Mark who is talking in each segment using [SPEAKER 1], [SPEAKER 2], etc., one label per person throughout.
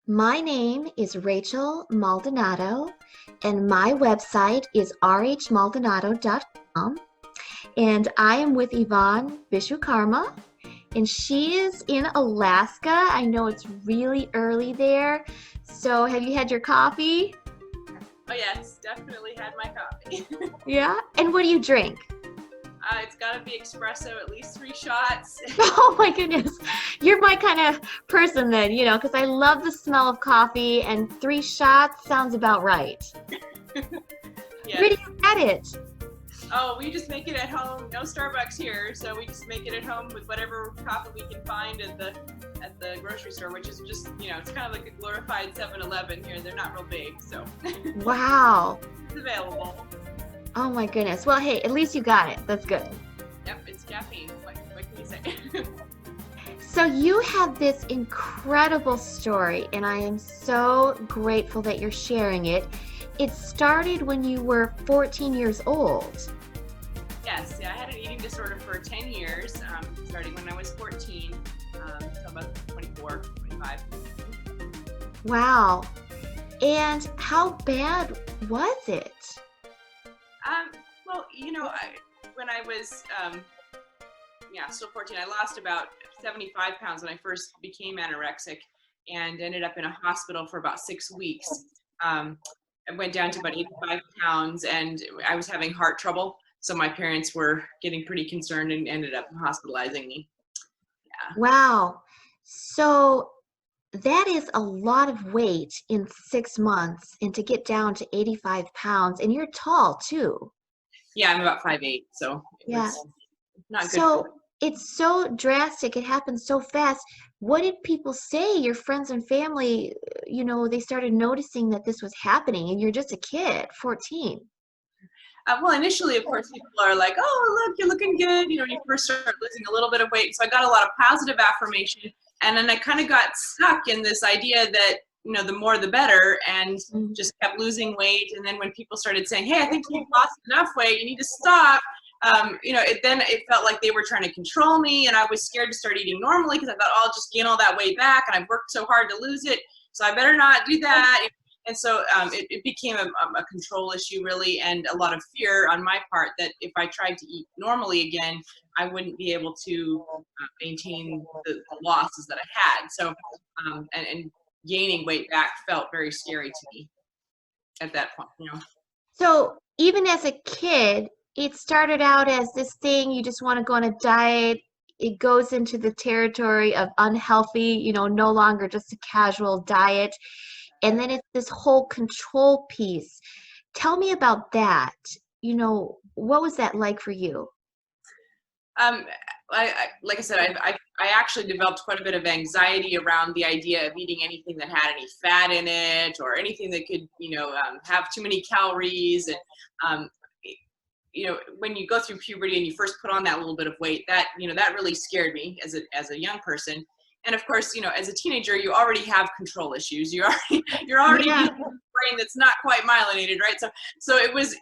[SPEAKER 1] My name is Rachel Maldonado, and my website is rhmaldonado.com. And I am with Yvonne Biswokarma, and she is in Alaska. I know it's really early there. So, have you had your coffee?
[SPEAKER 2] Oh yes, definitely had my coffee.
[SPEAKER 1] Yeah. And what do you drink?
[SPEAKER 2] It's got to be espresso, at least 3 shots.
[SPEAKER 1] Oh my goodness. You're my kind of person then, because I love the smell of coffee, and 3 shots sounds about right. Where
[SPEAKER 2] Yes.
[SPEAKER 1] do you get it?
[SPEAKER 2] Oh, we just make it at home. No Starbucks here, so we just make it at home with whatever coffee we can find at the grocery store, which is just, it's kind of like a glorified 7-Eleven here. They're not real big, so
[SPEAKER 1] Wow.
[SPEAKER 2] it's available.
[SPEAKER 1] Oh my goodness. Well, hey, at least you got it. That's good.
[SPEAKER 2] Yep, it's caffeine. What can you say?
[SPEAKER 1] So you have this incredible story, and I am so grateful that you're sharing it. It started when you were 14 years old.
[SPEAKER 2] Yes, yeah, I had an eating disorder for 10 years, starting when I was 14, till about 24, 25.
[SPEAKER 1] Wow. And how bad was it?
[SPEAKER 2] Well, when I was, still 14, I lost about 75 pounds when I first became anorexic and ended up in a hospital for about 6 weeks. I went down to about 85 pounds and I was having heart trouble. So my parents were getting pretty concerned and ended up hospitalizing me. Yeah.
[SPEAKER 1] Wow. So that is a lot of weight in 6 months, and to get down to 85 pounds, and you're tall too.
[SPEAKER 2] Yeah, I'm about 5'8", so it
[SPEAKER 1] Yeah.
[SPEAKER 2] was not good.
[SPEAKER 1] So it's so drastic. It happened so fast. What did people say? Your friends and family, they started noticing that this was happening, and you're just a kid, 14.
[SPEAKER 2] Well, initially, of course, people are like, "Oh, look, you're looking good." You first start losing a little bit of weight. So I got a lot of positive affirmation, and then I kind of got stuck in this idea that the more the better, and just kept losing weight. And then when people started saying, "Hey, I think you've lost enough weight. You need to stop," then it felt like they were trying to control me, and I was scared to start eating normally because I thought, "Oh, I'll just gain all that weight back, and I've worked so hard to lose it, so I better not do that." And so it became a control issue, really, and a lot of fear on my part that if I tried to eat normally again, I wouldn't be able to maintain the losses that I had. So, and gaining weight back felt very scary to me at that point.
[SPEAKER 1] So even as a kid, it started out as this thing you just want to go on a diet. It goes into the territory of unhealthy, no longer just a casual diet. And then it's this whole control piece. Tell me about that. What was that like for you?
[SPEAKER 2] Like I said, I actually developed quite a bit of anxiety around the idea of eating anything that had any fat in it or anything that could, have too many calories. And, when you go through puberty and you first put on that little bit of weight, that really scared me as a young person. And of course, as a teenager, you already have control issues. You're already
[SPEAKER 1] Yeah.
[SPEAKER 2] dealing with a brain that's not quite myelinated, right? So it was,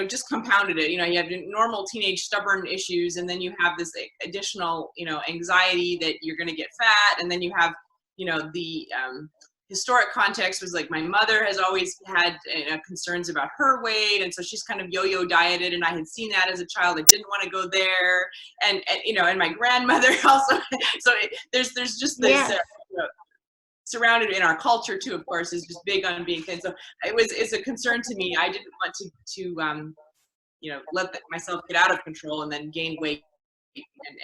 [SPEAKER 2] just compounded it. You have normal teenage stubborn issues, and then you have this additional, anxiety that you're going to get fat, and then you have, the historic context was like my mother has always had concerns about her weight, and so she's kind of yo-yo dieted, and I had seen that as a child. I didn't want to go there, and and my grandmother also. So there's just this
[SPEAKER 1] Yes.
[SPEAKER 2] surrounded in our culture too, of course, is just big on being thin. So it's a concern to me. I didn't want to let myself get out of control and then gain weight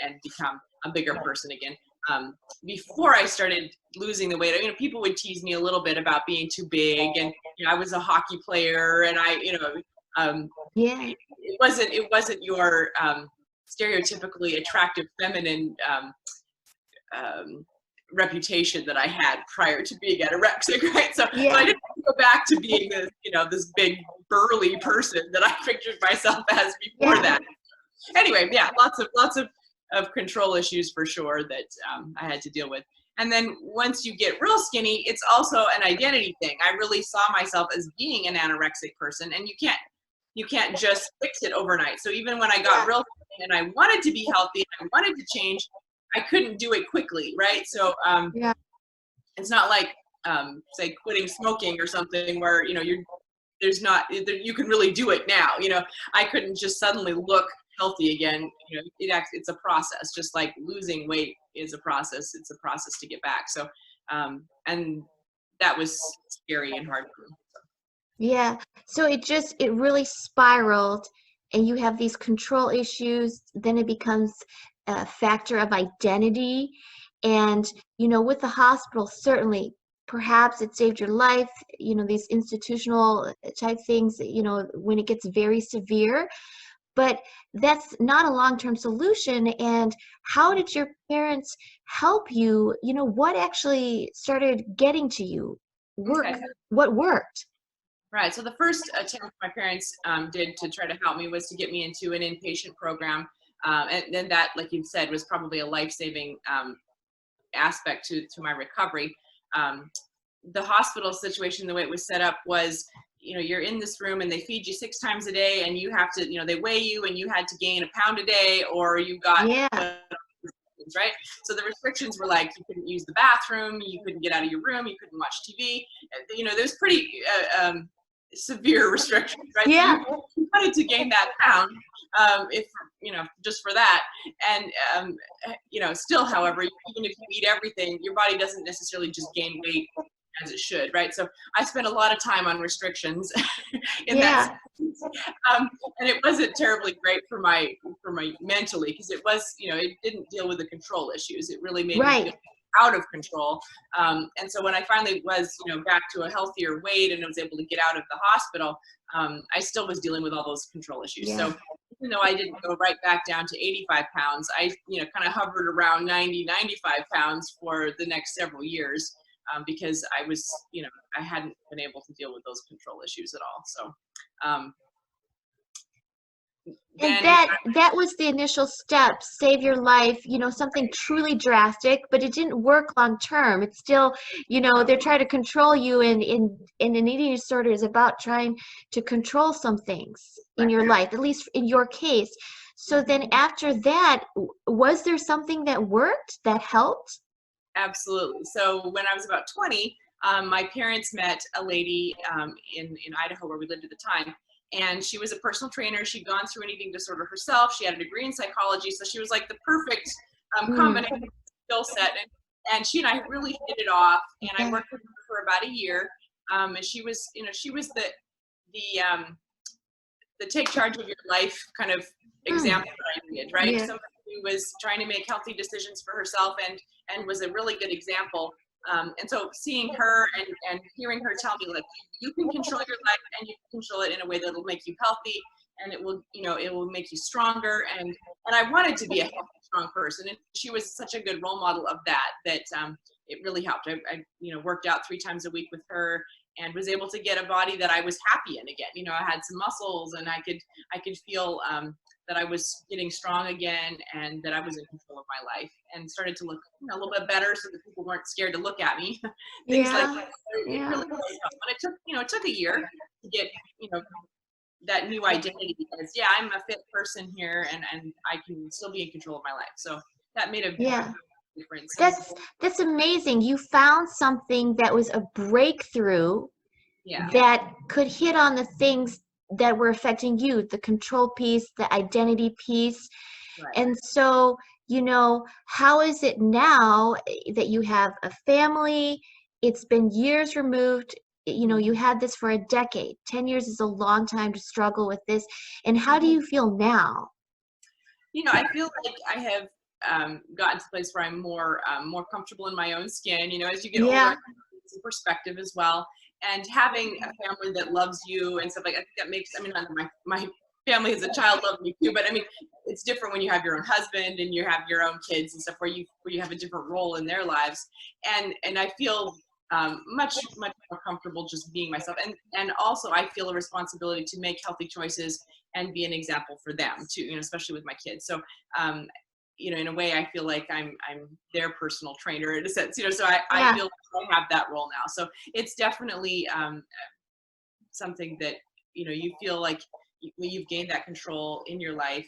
[SPEAKER 2] and become a bigger person again. Before I started losing the weight, people would tease me a little bit about being too big, and I was a hockey player, and
[SPEAKER 1] Yeah.
[SPEAKER 2] it wasn't your stereotypically attractive feminine reputation that I had prior to being anorexic, right? So
[SPEAKER 1] Yeah.
[SPEAKER 2] I didn't go back to being this, this big burly person that I pictured myself as before
[SPEAKER 1] Yeah.
[SPEAKER 2] that. Anyway, yeah, lots of control issues for sure that I had to deal with. And then once you get real skinny, it's also an identity thing. I really saw myself as being an anorexic person, and you can't just fix it overnight. So even when I got real skinny and I wanted to be healthy, I wanted to change, I couldn't do it quickly, right? So
[SPEAKER 1] Yeah.
[SPEAKER 2] it's not like, say, quitting smoking or something where, there's not, you can really do it now. I couldn't just suddenly look healthy again. It's a process, just like losing weight is a process. It's a process to get back. So, and that was scary and hard for me.
[SPEAKER 1] Yeah. So it really spiraled, and you have these control issues. Then it becomes a factor of identity. And, with the hospital, certainly, perhaps it saved your life, these institutional type things, when it gets very severe. But that's not a long-term solution. And how did your parents help you? What actually started getting to you?
[SPEAKER 2] Okay.
[SPEAKER 1] What worked?
[SPEAKER 2] Right. So the first attempt my parents did to try to help me was to get me into an inpatient program. And then that, like you said, was probably a life-saving aspect to my recovery. Um, the hospital situation, the way it was set up was, you're in this room and they feed you 6 times a day, and you have to, they weigh you and you had to gain a pound a day, or you got,
[SPEAKER 1] Yeah.
[SPEAKER 2] right? So the restrictions were like, you couldn't use the bathroom, you couldn't get out of your room, you couldn't watch TV. There's pretty severe restrictions, right?
[SPEAKER 1] Yeah.
[SPEAKER 2] So you wanted to gain that pound, if just for that. And still, however, even if you eat everything, your body doesn't necessarily just gain weight as it should, right? So I spent a lot of time on restrictions in that
[SPEAKER 1] Yeah.
[SPEAKER 2] sense. And it wasn't terribly great for my mentally, because it was, it didn't deal with the control issues. It really made me feel
[SPEAKER 1] Right.
[SPEAKER 2] out of control. And so when I finally was, back to a healthier weight and was able to get out of the hospital, I still was dealing with all those control issues.
[SPEAKER 1] Yeah.
[SPEAKER 2] So even though I didn't go right back down to 85 pounds, I, kind of hovered around 90, 95 pounds for the next several years, because I was, I hadn't been able to deal with those control issues at all. So, um,
[SPEAKER 1] And
[SPEAKER 2] then
[SPEAKER 1] that was the initial step, save your life, something truly drastic, but it didn't work long term. It's still, they're trying to control you, and in an eating disorder is about trying to control some things in your life, at least in your case. So then after that, was there something that worked, that helped?
[SPEAKER 2] absolutely. So when I was about 20, my parents met a lady in Idaho where we lived at the time. And she was a personal trainer. She'd gone through an eating disorder herself. She had a degree in psychology. So she was like the perfect
[SPEAKER 1] Mm,
[SPEAKER 2] combination skill set. And she and I really hit it off. And I
[SPEAKER 1] yeah.
[SPEAKER 2] worked with her for about a year. And she was, she was the take charge of your life kind of
[SPEAKER 1] Mm,
[SPEAKER 2] example that I needed, right?
[SPEAKER 1] yeah.
[SPEAKER 2] Somebody who was trying to make healthy decisions for herself and was a really good example. And so seeing her and hearing her tell me, like, you can control your life and you can control it in a way that will make you healthy, and it will, it will make you stronger. And I wanted to be a healthy, strong person. And she was such a good role model of that it really helped. I worked out 3 times a week with her, and was able to get a body that I was happy in again. I had some muscles, and I could feel that I was getting strong again, and that I was in control of my life, and started to look a little bit better, so that people weren't scared to look at me. Things like
[SPEAKER 1] Yeah.
[SPEAKER 2] that. It
[SPEAKER 1] Yeah.
[SPEAKER 2] really helped. But it took a year to get that new identity, because I'm a fit person here, and I can still be in control of my life. So that made a
[SPEAKER 1] Yeah.
[SPEAKER 2] difference. And
[SPEAKER 1] That's amazing. You found something that was a breakthrough
[SPEAKER 2] yeah,
[SPEAKER 1] that could hit on the things that were affecting you, the control piece, the identity piece.
[SPEAKER 2] right.
[SPEAKER 1] And so, how is it now that you have a family? It's been years removed. You had this for a decade. 10 years is a long time to struggle with this. And how do you feel now?
[SPEAKER 2] I feel like I have gotten to a place where I'm more comfortable in my own skin. As you get older,
[SPEAKER 1] Yeah.
[SPEAKER 2] some perspective as well, and having a family that loves you and stuff like that, I think that makes. I mean, my family as a child loved me too, but I mean, it's different when you have your own husband and you have your own kids and stuff, where you have a different role in their lives, and I feel much more comfortable just being myself, and also I feel a responsibility to make healthy choices and be an example for them too, especially with my kids. So um, in a way, I feel like I'm their personal trainer in a sense, so I
[SPEAKER 1] Yeah.
[SPEAKER 2] feel like I have that role now. So it's definitely something that you feel like when you've gained that control in your life,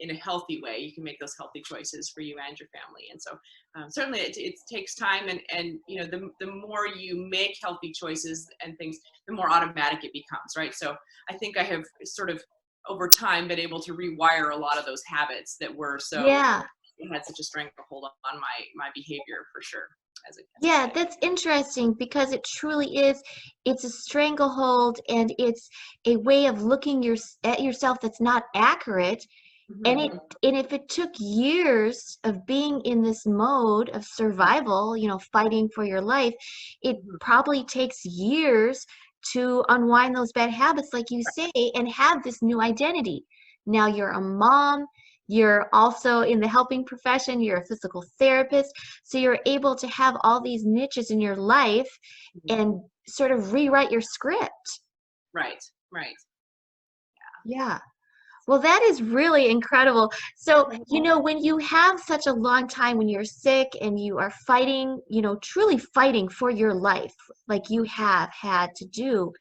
[SPEAKER 2] in a healthy way, you can make those healthy choices for you and your family. And so certainly it takes time, and you know, the more you make healthy choices and things, the more automatic it becomes, right? So I think I have sort of over time been able to rewire a lot of those habits that were so,
[SPEAKER 1] Yeah.
[SPEAKER 2] it had such a stranglehold on my behavior for sure as a
[SPEAKER 1] Yeah,
[SPEAKER 2] kid.
[SPEAKER 1] that's interesting because it truly is. It's a stranglehold and it's a way of looking at yourself that's not accurate. And
[SPEAKER 2] Hmm.
[SPEAKER 1] if it took years of being in this mode of survival, fighting for your life, it
[SPEAKER 2] Hmm.
[SPEAKER 1] probably takes years to unwind those bad habits, like you say, and have this new identity. Now you're a mom, you're also in the helping profession, you're a physical therapist, so you're able to have all these niches in your life and sort of rewrite your script.
[SPEAKER 2] Right, right.
[SPEAKER 1] Yeah. Well, that is really incredible. So, when you have such a long time when you're sick and you are fighting, truly fighting for your life, like you have had to do,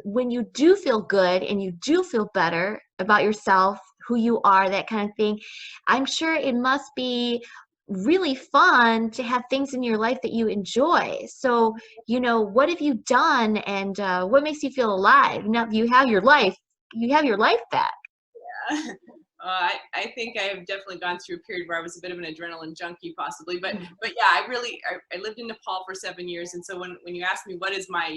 [SPEAKER 1] when you do feel good and you do feel better about yourself, who you are, that kind of thing, I'm sure it must be really fun to have things in your life that you enjoy. So, what have you done and what makes you feel alive? Now you have your life back.
[SPEAKER 2] I think I have definitely gone through a period where I was a bit of an adrenaline junkie, possibly. But
[SPEAKER 1] Mm.
[SPEAKER 2] but yeah, I lived in Nepal for 7 years, and so when you ask me what is my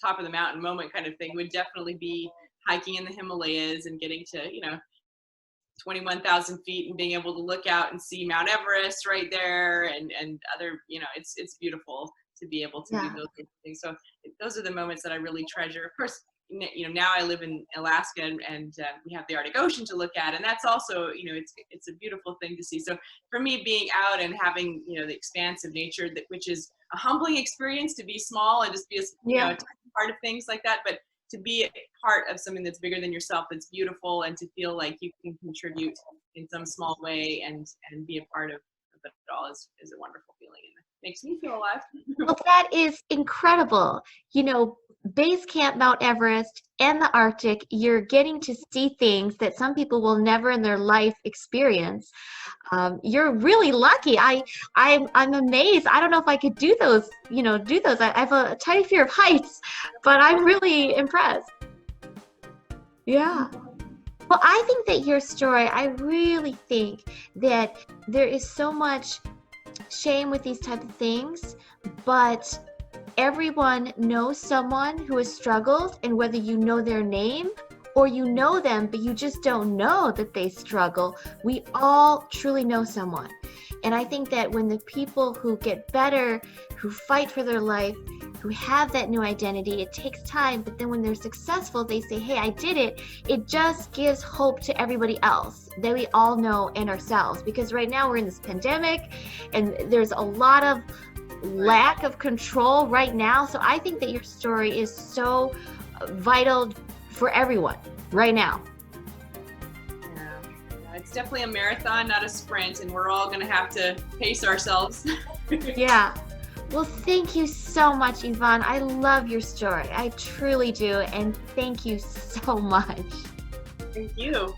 [SPEAKER 2] top of the mountain moment kind of thing, would definitely be hiking in the Himalayas and getting to 21,000 feet and being able to look out and see Mount Everest right there, and other, it's beautiful to be able to do
[SPEAKER 1] Yeah.
[SPEAKER 2] those sorts of things. So those are the moments that I really treasure. Of course, now I live in Alaska, and we have the Arctic Ocean to look at, and that's also, it's a beautiful thing to see. So for me, being out and having, the expanse of nature, which is a humbling experience, to be small and just be a
[SPEAKER 1] Yeah.
[SPEAKER 2] tiny part of things like that, but to be a part of something that's bigger than yourself, that's beautiful, and to feel like you can contribute in some small way, and be a part of it all is a wonderful feeling, and it makes me feel alive.
[SPEAKER 1] Well, that is incredible. Base Camp Mount Everest and the Arctic, you're getting to see things that some people will never in their life experience. You're really lucky. I'm amazed. I don't know if I could do those, do those. I have a tiny fear of heights, but I'm really impressed. Yeah. Well, I think that your story, I really think that there is so much shame with these type of things, but everyone knows someone who has struggled, and whether you know their name or you know them but you just don't know that they struggle, we all truly know someone. And I think that when the people who get better, who fight for their life, who have that new identity, it takes time, but then when they're successful, they say, hey, I did it. It just gives hope to everybody else that we all know and ourselves, because right now we're in this pandemic and there's a lot of lack of control right now. So I think that your story is so vital for everyone right now.
[SPEAKER 2] Yeah. It's definitely a marathon, not a sprint, and we're all going to have to pace ourselves.
[SPEAKER 1] Yeah. Well, thank you so much, Yvonne. I love your story. I truly do. And thank you so much.
[SPEAKER 2] Thank you.